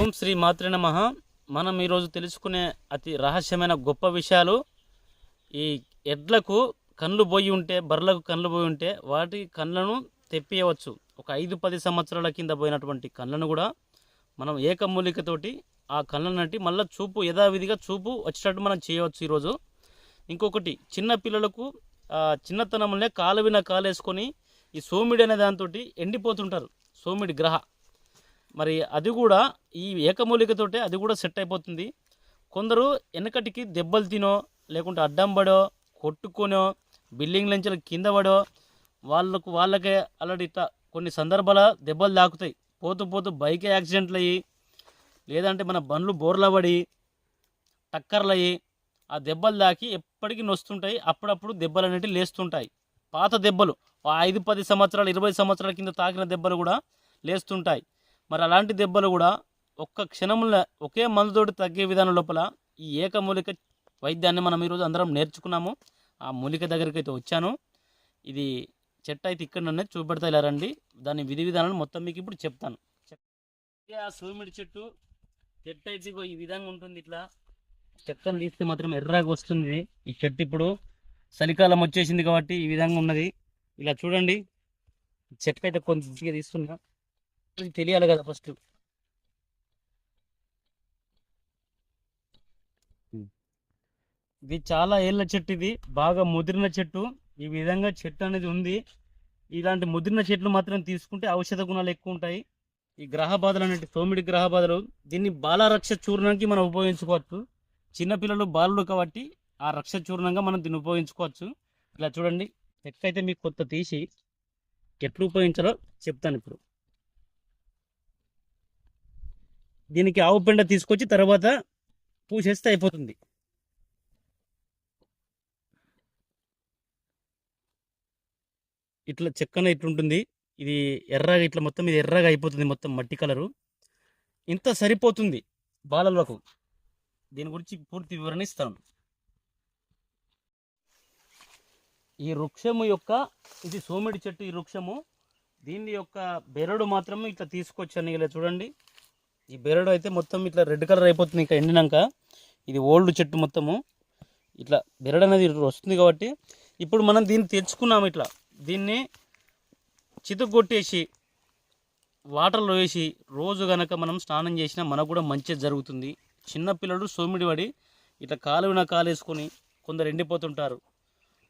ఓం శ్రీ మాత్రే నమః. మనం ఈరోజు తెలుసుకునే అతి రహస్యమైన గొప్ప విషయాలు. ఈ ఎడ్లకు కళ్ళు పోయి ఉంటే, బర్రెలకు కళ్ళు పోయి ఉంటే వాటి కళ్ళను తెప్పియవచ్చు. ఒక 5-10 సంవత్సరాల కింద పోయినటువంటి కళ్ళను కూడా మనం ఏకమూలికతోటి ఆ కళ్ళనంటి మళ్ళీ చూపు యథావిధిగా చూపు వచ్చేటట్టు మనం చేయవచ్చు ఈరోజు. ఇంకొకటి, చిన్న పిల్లలకు చిన్నతనంలో కాలు విన కాలేసుకొని ఈ సోమిడి అనే దాంతో ఎండిపోతుంటారు. సోమిడి గ్రహ, మరి అది కూడా ఈ ఏకమూలికతోటే అది కూడా సెట్ అయిపోతుంది. కొందరు వెనకటికి దెబ్బలు తినో, లేకుంటే అడ్డం పడో, కొట్టుకొనో, బిల్డింగ్ నుంచి కింద పడో వాళ్ళకే అలాంటి ఇట్లా కొన్ని సందర్భాల దెబ్బలు తాకుతాయి. పోతూ పోతూ బైక్ యాక్సిడెంట్లు అయ్యి, లేదంటే మన బండ్లు బోర్ల పడి టక్కర్లు అయ్యి ఆ దెబ్బలు తాకి ఎప్పటికీ నొస్తుంటాయి. అప్పుడప్పుడు దెబ్బలు అనేటివి లేస్తుంటాయి. పాత దెబ్బలు 5-10 సంవత్సరాలు 20 సంవత్సరాల కింద తాకిన దెబ్బలు కూడా లేస్తుంటాయి. మరి అలాంటి దెబ్బలు కూడా ఒక్క క్షణంలో ఒకే మందుతోటి తగ్గే విధానం లోపల ఈ ఏకమూలిక వైద్యాన్ని మనం ఈరోజు అందరం నేర్చుకున్నాము. ఆ మూలిక దగ్గరికి అయితే వచ్చాను. ఇది చెట్టు అయితే ఇక్కడ నన్ను చూపెడతా ఇలా రండి. దాని విధి విధానాలు మొత్తం మీకు ఇప్పుడు చెప్తాను. ఆ సోమిడి చెట్టు అయితే ఈ విధంగా ఉంటుంది. ఇట్లా చెక్కను తీస్తే మాత్రం ఎర్రగా వస్తుంది. ఈ చెట్టు ఇప్పుడు చలికాలం వచ్చేసింది కాబట్టి ఈ విధంగా ఉన్నది. ఇలా చూడండి, చెట్టు అయితే కొంచెం తీస్తున్నా, తెలియాలి కదా ఫస్ట్. ఇది చాలా ఏళ్ళ చెట్టు, ఇది బాగా ముదిరిన చెట్టు. ఈ విధంగా చెట్టు అనేది ఉంది. ఇలాంటి ముదిరిన చెట్లు మాత్రం తీసుకుంటే ఔషధ గుణాలు ఎక్కువ ఉంటాయి. ఈ గ్రహ బాధలు అనేటి సోమిడి గ్రహ బాధలు, దీన్ని బాలరక్ష చూర్ణానికి మనం ఉపయోగించుకోవచ్చు. చిన్నపిల్లలు బాలుడు కాబట్టి ఆ రక్ష చూర్ణంగా మనం దీన్ని ఉపయోగించుకోవచ్చు. ఇలా చూడండి, చెక్క అయితే మీకు కొత్త తీసి ఎట్లు ఉపయోగించాలో చెప్తాను ఇప్పుడు. దీనికి ఆవు పెండ తీసుకొచ్చి తర్వాత పూసేస్తే అయిపోతుంది. ఇట్లా చెక్కన ఇట్లుంటుంది. ఇది ఎర్రగా ఇట్లా మొత్తం ఇది ఎర్రగా అయిపోతుంది, మొత్తం మట్టి కలరు. ఇంత సరిపోతుంది బాలలకు. దీని గురించి పూర్తి వివరణ ఇస్తాను. ఈ వృక్షము యొక్క, ఇది సోమిడి చెట్టు. ఈ వృక్షము దీని యొక్క బెరడు మాత్రం ఇట్లా తీసుకొచ్చాను. ఇలా చూడండి, ఈ బెరడు అయితే మొత్తం ఇట్లా రెడ్ కలర్ అయిపోతుంది ఇంకా ఎండినాక. ఇది ఓల్డ్ చెట్టు మొత్తము. ఇట్లా బెరడు అనేది వస్తుంది కాబట్టి ఇప్పుడు మనం దీన్ని తెచ్చుకున్నాము. ఇట్లా దీన్ని చితగొట్టేసి వాటర్లో వేసి రోజు కనుక మనం స్నానం చేసినా మనకు కూడా మంచిగా జరుగుతుంది. చిన్నపిల్లలు సోమిడి పడి ఇట్లా కాలు మీద కాలేసుకొని కొందరు ఎండిపోతుంటారు.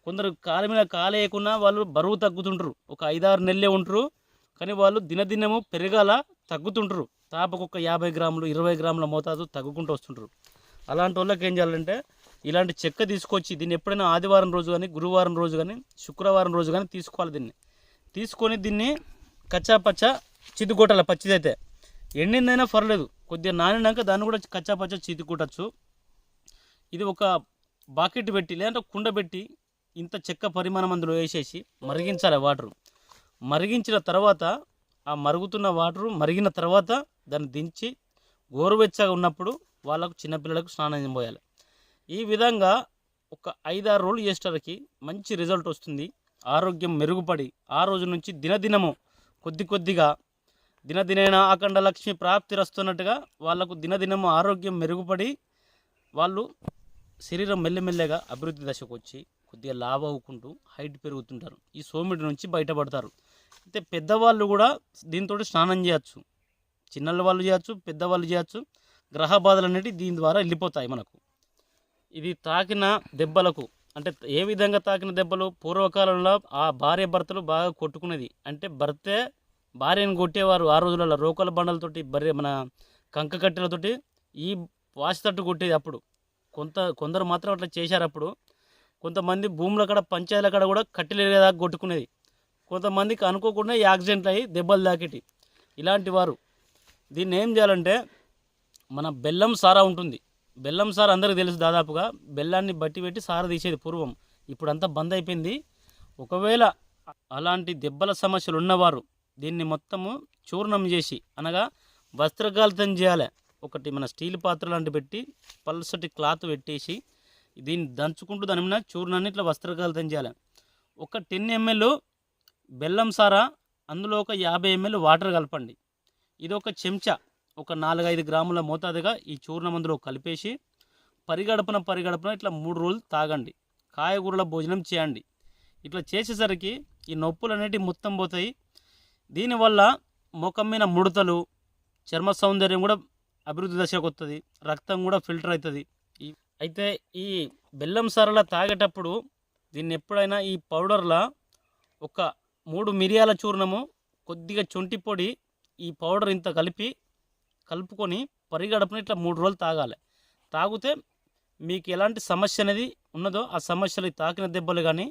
కొందరు కాలు మీద కాలేయకున్నా వాళ్ళు బరువు తగ్గుతుంటారు. ఒక 5-6 నెలలే ఉంటారు, కానీ వాళ్ళు దినదినము పెరగాల తగ్గుతుంటారు. తాపకు ఒక 50 గ్రాములు 20 గ్రాముల మోతాదు తగ్గుకుంటూ వస్తుంటారు. అలాంటి వాళ్ళకి ఏం చేయాలంటే ఇలాంటి చెక్క తీసుకొచ్చి దీన్ని ఎప్పుడైనా ఆదివారం రోజు కానీ, గురువారం రోజు కానీ, శుక్రవారం రోజు కానీ తీసుకోవాలి. దీన్ని తీసుకొని దీన్ని కచ్చాపచ్చ చితుకొట్టాలి. పచ్చిదైతే ఎండిందైనా పర్లేదు, కొద్దిగా నానినాక దాన్ని కూడా కచ్చాపచ్చ చితుకొట్టచ్చు. ఇది ఒక బాకెట్ పెట్టి లేదంటే కుండ పెట్టి ఇంత చెక్క పరిమాణం అందులో వేసేసి మరిగించాలి. వాటరు మరిగించిన తర్వాత ఆ మరుగుతున్న వాటరు మరిగిన తర్వాత దాన్ని దించి గోరువెచ్చగా ఉన్నప్పుడు వాళ్ళకు చిన్నపిల్లలకు స్నానం పోయాలి. ఈ విధంగా ఒక 5-6 రోజులు చేసేటరికి మంచి రిజల్ట్ వస్తుంది. ఆరోగ్యం మెరుగుపడి ఆ రోజు నుంచి దినదినము కొద్దిగా దినదినైనా అఖండ లక్ష్మి ప్రాప్తి వస్తున్నట్టుగా వాళ్ళకు దినదినము ఆరోగ్యం మెరుగుపడి వాళ్ళు శరీరం మెల్లమెల్లగా అభివృద్ధి దశకు వచ్చి కొద్దిగా లావు అవ్వుకుంటూ హైట్ పెరుగుతుంటారు. ఈ సోమిడి నుంచి బయటపడతారు. అయితే పెద్దవాళ్ళు కూడా దీంతో స్నానం చేయొచ్చు. చిన్నల వాళ్ళు చేయొచ్చు, పెద్దవాళ్ళు చేయొచ్చు. గ్రహ బాధలు అనేవి దీని ద్వారా వెళ్ళిపోతాయి మనకు. ఇది తాకిన దెబ్బలకు, అంటే ఏ విధంగా తాకిన దెబ్బలు, పూర్వకాలంలో ఆ భార్య భర్తలు బాగా కొట్టుకునేది. అంటే భర్తే భార్యను కొట్టేవారు ఆ రోజులలో. రోకల బండలతోటి మన కంక కట్టెలతోటి ఈ వాసితట్టు కొట్టేది. అప్పుడు కొందరు మాత్రం అట్లా చేశారు. అప్పుడు కొంతమంది భూముల కాడ, పంచాయతీల కాడ కూడా కట్టెలు దాకా కొట్టుకునేది. కొంతమందికి అనుకోకుండా యాక్సిడెంట్లు అయ్యి దెబ్బలు తాకేటి. ఇలాంటి వారు దీన్ని ఏం చేయాలంటే, మన బెల్లం సారా ఉంటుంది. బెల్లం సారా అందరికీ తెలుసు. దాదాపుగా బెల్లాన్ని బట్టి పెట్టి సారా తీసేది పూర్వం. ఇప్పుడు అంతా బంద్ అయిపోయింది. ఒకవేళ అలాంటి దెబ్బల సమస్యలు ఉన్నవారు దీన్ని మొత్తము చూర్ణం చేసి, అనగా వస్త్రకాలితం చేయాలి. ఒకటి మన స్టీల్ పాత్ర లాంటి పెట్టి పల్సటి క్లాత్ పెట్టేసి దీన్ని దంచుకుంటూ దాని మీద చూర్ణాన్ని ఇట్లా వస్త్రకాలితం చేయాలి. ఒక 10 ml బెల్లం సారా, అందులో ఒక 50 ml వాటర్ కలపండి. ఇది ఒక చెంచా ఒక 4-5 గ్రాముల మోతాదుగా ఈ చూర్ణం అందులో కలిపేసి పరిగడపన ఇట్లా 3 రోజులు తాగండి. కాయగూరల భోజనం చేయండి. ఇట్లా చేసేసరికి ఈ నొప్పులు అనేటివి మొత్తం పోతాయి. దీనివల్ల ముఖం మీద ముడతలు, చర్మ సౌందర్యం కూడా అభివృద్ధి దశకు వస్తుంది, రక్తం కూడా ఫిల్టర్ అవుతుంది. అయితే ఈ బెల్లం సరళ తాగేటప్పుడు దీన్ని ఎప్పుడైనా ఈ పౌడర్లా ఒక 3 మిరియాల చూర్ణము, కొద్దిగా చొంటి పొడి, ఈ పౌడర్ ఇంత కలుపుకొని పరిగడపని ఇట్లా 3 రోజులు తాగాలి. తాగితే మీకు ఎలాంటి సమస్య అనేది ఉన్నదో ఆ సమస్యలు తాకిన దెబ్బలు కానీ,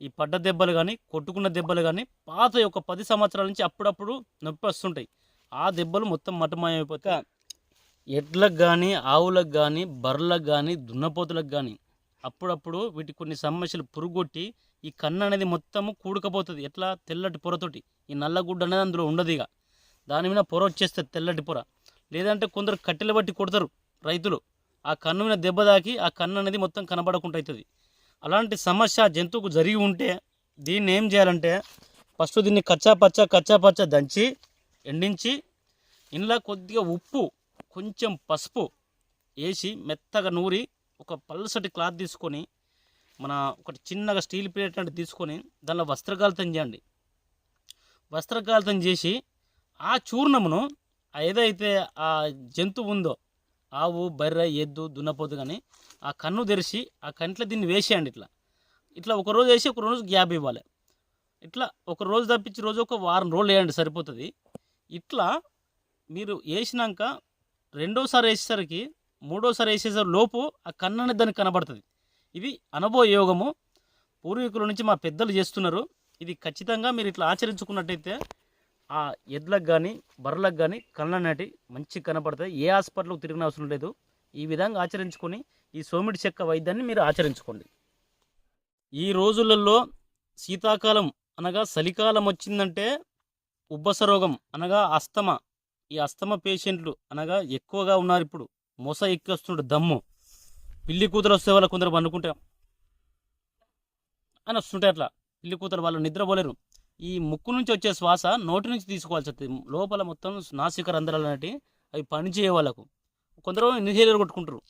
ఈ పడ్డ దెబ్బలు కానీ, కొట్టుకున్న దెబ్బలు కానీ, పాత ఒక 10 సంవత్సరాల నుంచి అప్పుడప్పుడు నొప్పి వస్తుంటాయి. ఆ దెబ్బలు మొత్తం మటమాయమైపోతే ఎడ్లకు కానీ, ఆవులకు కానీ, బర్రెలకు కానీ, దున్నపోతులకు కానీ అప్పుడప్పుడు వీటికి కొన్ని సమస్యలు పురుగొట్టి ఈ కన్ను అనేది మొత్తము కూడుకపోతుంది. ఎట్లా? తెల్లటి పొరతోటి. ఈ నల్లగుడ్డ అనేది అందులో ఉండదు. ఇక దాని మీద పొర వచ్చేస్తుంది, తెల్లటి పొర. లేదంటే కొందరు కట్టెలు బట్టి కొడతారు రైతులు, ఆ కన్ను మీద దెబ్బ తాకి ఆ కన్ను అనేది మొత్తం కనబడకుండా అవుతుంది. అలాంటి సమస్య జంతువుకు జరిగి ఉంటే దీన్ని ఏం చేయాలంటే ఫస్ట్ దీన్ని కచ్చాపచ్చ దంచి ఎండించి ఇందులో కొద్దిగా ఉప్పు, కొంచెం పసుపు వేసి మెత్తగా నూరి ఒక పల్సటి క్లాత్ తీసుకొని ఒకటి చిన్నగా స్టీల్ ప్లేట్ అంటే తీసుకొని దానిలో వస్త్రకాలితం చేయండి. వస్త్రకాలితం చేసి ఆ చూర్ణమును ఏదైతే ఆ జంతువు ఉందో, ఆవు, బర్రె, ఎద్దు, దున్నపోతు కానీ, ఆ కన్ను తెరిచి ఆ కంట్లో దీన్ని వేసేయండి. ఇట్లా ఒక రోజు వేసి ఒక రోజు గ్యాప్ ఇవ్వాలి. ఇట్లా ఒక రోజు తప్పించి రోజు ఒక వారం రోజులు వేయండి, సరిపోతుంది. ఇట్లా మీరు వేసినాక రెండోసారి వేసేసరికి, మూడోసారి వేసేసరికి లోపు ఆ కన్ను అనేది దానికి కనబడుతుంది. ఇది అనుభవ యోగము, పూర్వీకుల నుంచి మా పెద్దలు చేస్తున్నారు. ఇది ఖచ్చితంగా మీరు ఇట్లా ఆచరించుకున్నట్టయితే ఆ ఎడ్లకు కానీ, బర్రెలకు కానీ కళ్ళు అనేటివి మంచిగా కనపడతాయి. ఏ హాస్పిటల్కి తిరిగిన అవసరం లేదు. ఈ విధంగా ఆచరించుకొని ఈ సోమిడి చెక్క వైద్యాన్ని మీరు ఆచరించుకోండి. ఈ రోజులలో శీతాకాలం అనగా చలికాలం వచ్చిందంటే ఉబ్బస రోగం అనగా అస్తమా, ఈ అస్తమా పేషెంట్లు అనగా ఎక్కువగా ఉన్నారు. ఇప్పుడు మొస ఎక్కి వస్తుంటే దమ్ము, పిల్లి కూతురు వస్తే వాళ్ళ కొందరు పండుకుంటే అని వస్తుంటాయి. అట్లా పిల్లి కూతురు వాళ్ళు నిద్రపోలేరు. ఈ ముక్కు నుంచి వచ్చే శ్వాస నోటి నుంచి తీసుకోవాల్సి వస్తుంది. లోపల మొత్తం నాసిక రంధ్రాలు అనేవి అవి పనిచేయే వాళ్ళకు కొందరు ఇన్హేలర్ కొట్టుకుంటారు.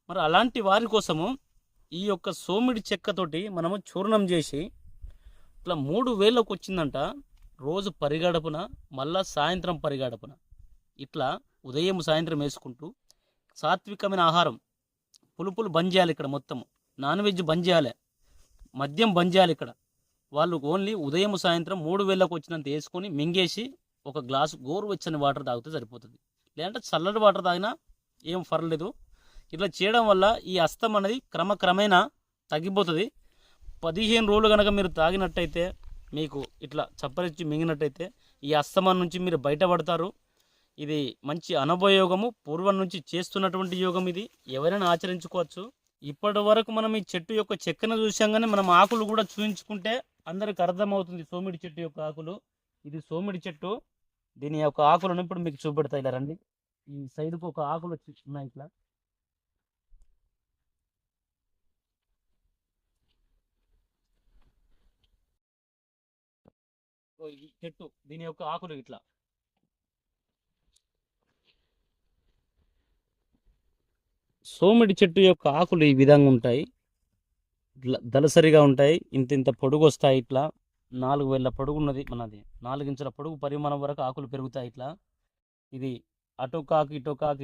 మరి అలాంటి వారి కోసము ఈ యొక్క సోమిడి చెక్కతోటి మనము చూర్ణం చేసి ఇట్లా 3 వేలకు వచ్చిందంట. రోజు పరిగడపున, మళ్ళా సాయంత్రం పరిగడపున, ఇట్లా ఉదయం సాయంత్రం వేసుకుంటూ సాత్వికమైన ఆహారం, పులుపులు బంద్ చేయాలి. ఇక్కడ మొత్తం నాన్ వెజ్ బంద్ చేయాలి, మద్యం బంద్ చేయాలి. ఇక్కడ వాళ్ళు ఓన్లీ ఉదయం సాయంత్రం 3 వేలకు వచ్చినంత వేసుకొని మింగేసి ఒక గ్లాసు గోరువెచ్చని వాటర్ తాగితే సరిపోతుంది. లేదంటే చల్లటి వాటర్ తాగినా ఏం పర్లేదు. ఇట్లా చేయడం వల్ల ఈ అస్తం అనేది క్రమక్రమేణా తగ్గిపోతుంది. 15 రోజులు కనుక మీరు తాగినట్టయితే, మీకు ఇట్లా చప్పరిచ్చి మింగినట్టయితే ఈ అస్తమాన్ నుంచి మీరు బయటపడతారు. ఇది మంచి అనుభవయోగము, పూర్వం నుంచి చేస్తున్నటువంటి యోగం. ఇది ఎవరైనా ఆచరించుకోవచ్చు. ఇప్పటి వరకు మనం ఈ చెట్టు యొక్క చెక్కను చూసాం, కానీ మనం ఆకులు కూడా చూపించుకుంటే అందరికి అర్థమవుతుంది. సోమిడి చెట్టు యొక్క ఆకులు, ఇది సోమిడి చెట్టు. దీని యొక్క ఆకులను ఇప్పుడు మీకు చూపెడతాయి. ఇలా రండి. ఈ సైడ్కు ఒక ఆకులు ఉన్నాయి ఇట్లా. ఈ చెట్టు దీని యొక్క ఆకులు ఇట్లా. సోమిడి చెట్టు యొక్క ఆకులు ఈ విధంగా ఉంటాయి, దళసరిగా ఉంటాయి. ఇంత పొడుగు వస్తాయి. ఇట్లా 4 వేల పొడుగు ఉన్నది మనది. 4 ఇంచుల పొడుగు పరిమాణం వరకు ఆకులు పెరుగుతాయి. ఇట్లా ఇది అటోకాకు ఇటోకాకు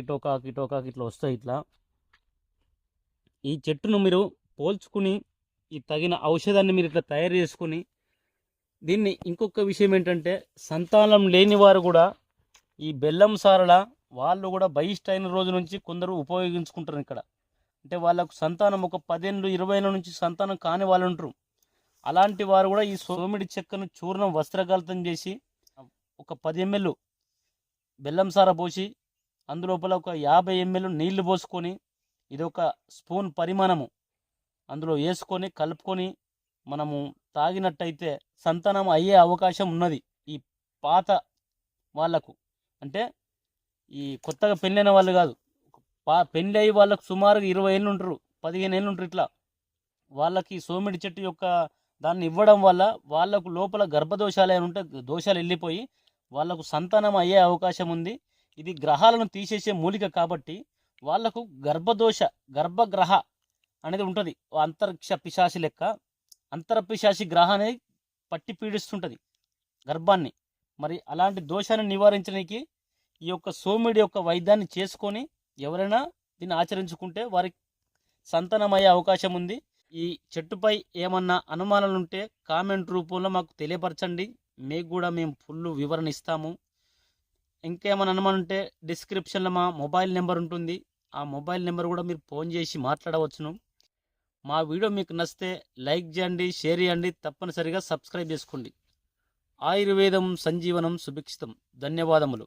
ఇట్లా వస్తాయి. ఇట్లా ఈ చెట్టును మీరు పోల్చుకుని ఈ తగిన ఔషధాన్ని మీరు ఇట్లా తయారు చేసుకుని, దీన్ని ఇంకొక విషయం ఏంటంటే సంతానం లేని వారు కూడా ఈ బెల్లం సారల వాళ్ళు కూడా బహిష్టైన రోజు నుంచి కొందరు ఉపయోగించుకుంటారు. ఇక్కడ అంటే వాళ్ళకు సంతానం ఒక 10 ఏళ్ళు 20 ఏళ్ళ నుంచి సంతానం కాని వాళ్ళు ఉంటారు. అలాంటి వారు కూడా ఈ సోమిడి చెక్కను చూర్ణం వస్త్రకాలితం చేసి ఒక 10 ml బెల్లం సార పోసి అందులోపల ఒక 50 ml నీళ్లు పోసుకొని, ఇది ఒక స్పూన్ పరిమాణము అందులో వేసుకొని కలుపుకొని మనము తాగినట్టయితే సంతానం అయ్యే అవకాశం ఉన్నది. ఈ పాత వాళ్ళకు అంటే ఈ కొత్తగా పెళ్ళైన వాళ్ళు కాదు, పెళ్ళి అయ్యి వాళ్ళకు సుమారుగా 20 ఏళ్ళు ఉంటారు, 15 ఏళ్ళు ఉంటారు. ఇట్లా వాళ్ళకి సోమిడి చెట్టు యొక్క దాన్ని ఇవ్వడం వల్ల వాళ్ళకు లోపల గర్భదోషాలు ఏమైనా ఉంటే దోషాలు వెళ్ళిపోయి వాళ్ళకు సంతానం అయ్యే అవకాశం ఉంది. ఇది గ్రహాలను తీసేసే మూలిక కాబట్టి వాళ్ళకు గర్భగ్రహ అనేది ఉంటుంది. అంతరిక్ష పిశాచి లెక్క అంతరపిశాచి గ్రహాన్ని పట్టి పీడిస్తుంటుంది గర్భాన్ని. మరి అలాంటి దోషాన్ని నివారించడానికి ఈ యొక్క సోమిడి యొక్క వైద్యాన్ని చేసుకొని ఎవరైనా దీన్ని ఆచరించుకుంటే వారికి సంతానమయ్యే అవకాశం ఉంది. ఈ చెట్టుపై ఏమన్నా అనుమానాలు ఉంటే కామెంట్ రూపంలో మాకు తెలియపరచండి. మీకు కూడా మేము ఫుల్ వివరణ ఇస్తాము. ఇంకేమైనా అనుమానం ఉంటే డిస్క్రిప్షన్లో మా మొబైల్ నెంబర్ ఉంటుంది. ఆ మొబైల్ నెంబర్ కూడా మీరు ఫోన్ చేసి మాట్లాడవచ్చును. మా వీడియో మీకు నచ్చితే లైక్ చేయండి, షేర్ చేయండి, తప్పనిసరిగా సబ్స్క్రైబ్ చేసుకోండి. ఆయుర్వేదం సంజీవనం సుభిక్షితం. ధన్యవాదములు.